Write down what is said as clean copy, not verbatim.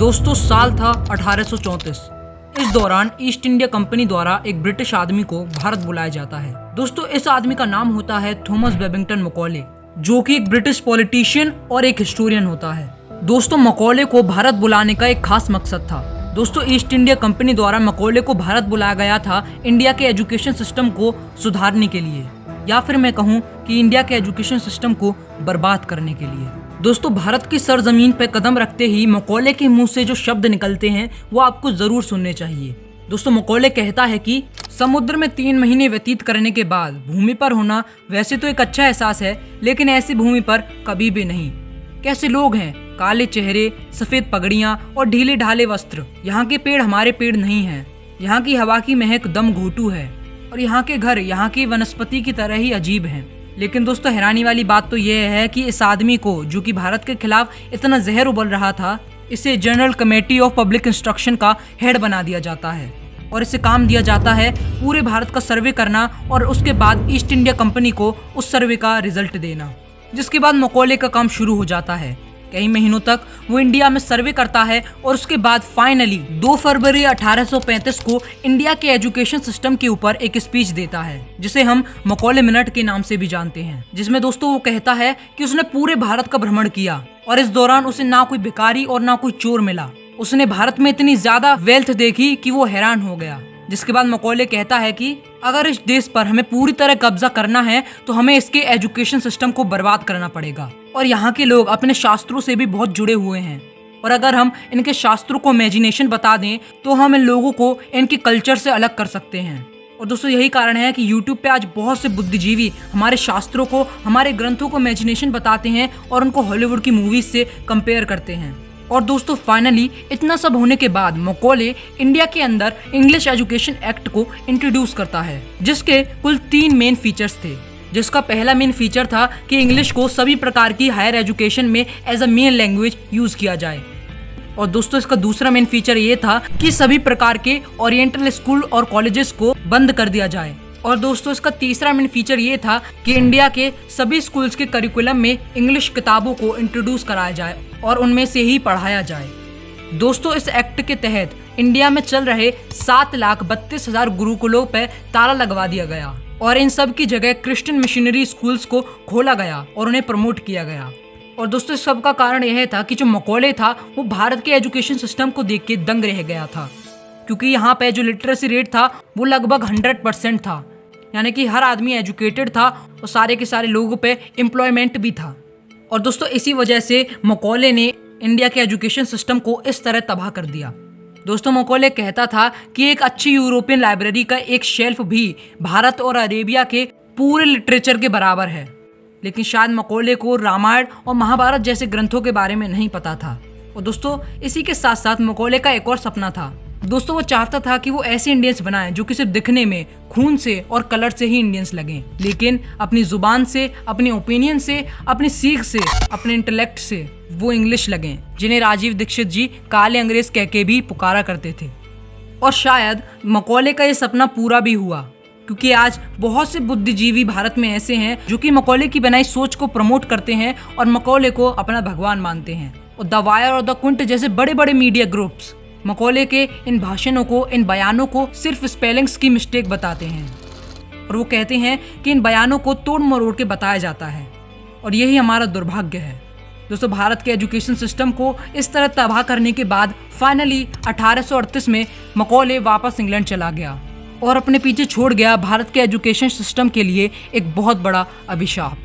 दोस्तों साल था 1834। इस दौरान ईस्ट इंडिया कंपनी द्वारा एक ब्रिटिश आदमी को भारत बुलाया जाता है। दोस्तों इस आदमी का नाम होता है थॉमस बेबिंगटन मैकॉले, जो कि एक ब्रिटिश पॉलिटिशियन और एक हिस्टोरियन होता है। दोस्तों मैकॉले को भारत बुलाने का एक खास मकसद था। दोस्तों ईस्ट इंडिया कंपनी द्वारा मैकॉले को भारत बुलाया गया था इंडिया के एजुकेशन सिस्टम को सुधारने के लिए, या फिर मैं कहूँ कि इंडिया के एजुकेशन सिस्टम को बर्बाद करने के लिए। दोस्तों भारत की सरजमीन पर कदम रखते ही मैकॉले के मुंह से जो शब्द निकलते हैं वो आपको जरूर सुनने चाहिए। दोस्तों मैकॉले कहता है कि समुद्र में 3 महीने व्यतीत करने के बाद भूमि पर होना वैसे तो एक अच्छा एहसास है, लेकिन ऐसी भूमि पर कभी भी नहीं। कैसे लोग हैं, काले चेहरे, सफेद पगड़ियां और ढीले ढाले वस्त्र। यहाँ के पेड़ हमारे पेड़ नहीं हैं। यहाँ की हवा की महक दम घोटू है और यहाँ के घर यहाँ की वनस्पति की तरह ही अजीब हैं। लेकिन दोस्तों हैरानी वाली बात तो यह है कि इस आदमी को, जो कि भारत के खिलाफ इतना जहर उबल रहा था, इसे general committee of public instruction का हेड बना दिया जाता है और इसे काम दिया जाता है पूरे भारत का सर्वे करना और उसके बाद ईस्ट इंडिया कंपनी को उस सर्वे का रिजल्ट देना। जिसके बाद मैकॉले का काम शुरू हो जाता है। कई महीनों तक वो इंडिया में सर्वे करता है और उसके बाद फाइनली 2 फरवरी 1835 को इंडिया के एजुकेशन सिस्टम के ऊपर एक स्पीच देता है, जिसे हम मैकॉले मिनट के नाम से भी जानते हैं। जिसमें दोस्तों वो कहता है कि उसने पूरे भारत का भ्रमण किया और इस दौरान उसे ना कोई भिखारी और ना कोई चोर मिला। उसने भारत में इतनी ज्यादा वेल्थ देखी कि वो हैरान हो गया। जिसके बाद मैकॉले कहता है कि अगर इस देश पर हमें पूरी तरह कब्जा करना है तो हमें इसके एजुकेशन सिस्टम को बर्बाद करना पड़ेगा। और यहाँ के लोग अपने शास्त्रों से भी बहुत जुड़े हुए हैं और अगर हम इनके शास्त्रों को इमेजिनेशन बता दें तो हम इन लोगों को इनके कल्चर से अलग कर सकते हैं। और दोस्तों यही कारण है कि यूट्यूब पे आज बहुत से बुद्धिजीवी हमारे शास्त्रों को, हमारे ग्रंथों को इमेजिनेशन बताते हैं और उनको हॉलीवुड की मूवीज से कंपेयर करते हैं। और दोस्तों फाइनली इतना सब होने के बाद मैकॉले इंडिया के अंदर इंग्लिश एजुकेशन एक्ट को इंट्रोड्यूस करता है, जिसके कुल 3 मेन फीचर्स थे। जिसका पहला मेन फीचर था कि इंग्लिश को सभी प्रकार की हायर एजुकेशन में as a main language use किया जाए। और दोस्तों इसका दूसरा मेन फीचर ये था कि सभी प्रकार के ओरिएंटल स्कूल और कॉलेजेस को बंद कर दिया जाए। और दोस्तों इसका तीसरा मेन फीचर ये था कि इंडिया के सभी स्कूल्स के करिकुलम में इंग्लिश किताबों को इंट्रोड्यूस कराया जाए और उनमें से ही पढ़ाया जाए। दोस्तों इस एक्ट के तहत इंडिया में चल रहे 7,32,000 गुरुकुलों पर ताला लगवा दिया गया और इन सब की जगह क्रिश्चियन मिशनरी स्कूल्स को खोला गया और उन्हें प्रमोट किया गया। और दोस्तों इस सब का कारण यह था कि जो मैकॉले था वो भारत के एजुकेशन सिस्टम को देख के दंग रह गया था, क्योंकि यहाँ पे जो लिटरेसी रेट था वो लगभग 100% था, यानी कि हर आदमी एजुकेटेड था और सारे के सारे लोगों पे एम्प्लॉयमेंट भी था। और दोस्तों इसी वजह से मैकॉले ने इंडिया के एजुकेशन सिस्टम को इस तरह तबाह कर दिया। दोस्तों मैकॉले कहता था कि एक अच्छी यूरोपियन लाइब्रेरी का एक शेल्फ भी भारत और अरेबिया के पूरे लिटरेचर के बराबर है। लेकिन शायद मैकॉले को रामायण और महाभारत जैसे ग्रंथों के बारे में नहीं पता था। और दोस्तों इसी के साथ साथ मैकॉले का एक और सपना था। दोस्तों वो चाहता था कि वो ऐसे इंडियंस बनाए जो कि सिर्फ दिखने में खून से और कलर से ही इंडियंस लगें, लेकिन अपनी जुबान से, अपने ओपिनियन से, अपनी सीख से, अपने इंटेलेक्ट से वो इंग्लिश लगें, जिन्हें राजीव दीक्षित जी काले अंग्रेज कह के भी पुकारा करते थे। और शायद मैकॉले का ये सपना पूरा भी हुआ, क्योंकि आज बहुत से बुद्धिजीवी भारत में ऐसे हैं जो कि मैकॉले की बनाई सोच को प्रमोट करते हैं और मैकॉले को अपना भगवान मानते हैं। और द वायर और द क्विंट जैसे बड़े बड़े मीडिया ग्रुप्स मैकॉले के इन भाषणों को, इन बयानों को सिर्फ स्पेलिंग्स की मिस्टेक बताते हैं और वो कहते हैं कि इन बयानों को तोड़ मरोड़ के बताया जाता है। और यही हमारा दुर्भाग्य है। दोस्तों भारत के एजुकेशन सिस्टम को इस तरह तबाह करने के बाद फाइनली 1838 में मैकॉले वापस इंग्लैंड चला गया और अपने पीछे छोड़ गया भारत के एजुकेशन सिस्टम के लिए एक बहुत बड़ा अभिशाप।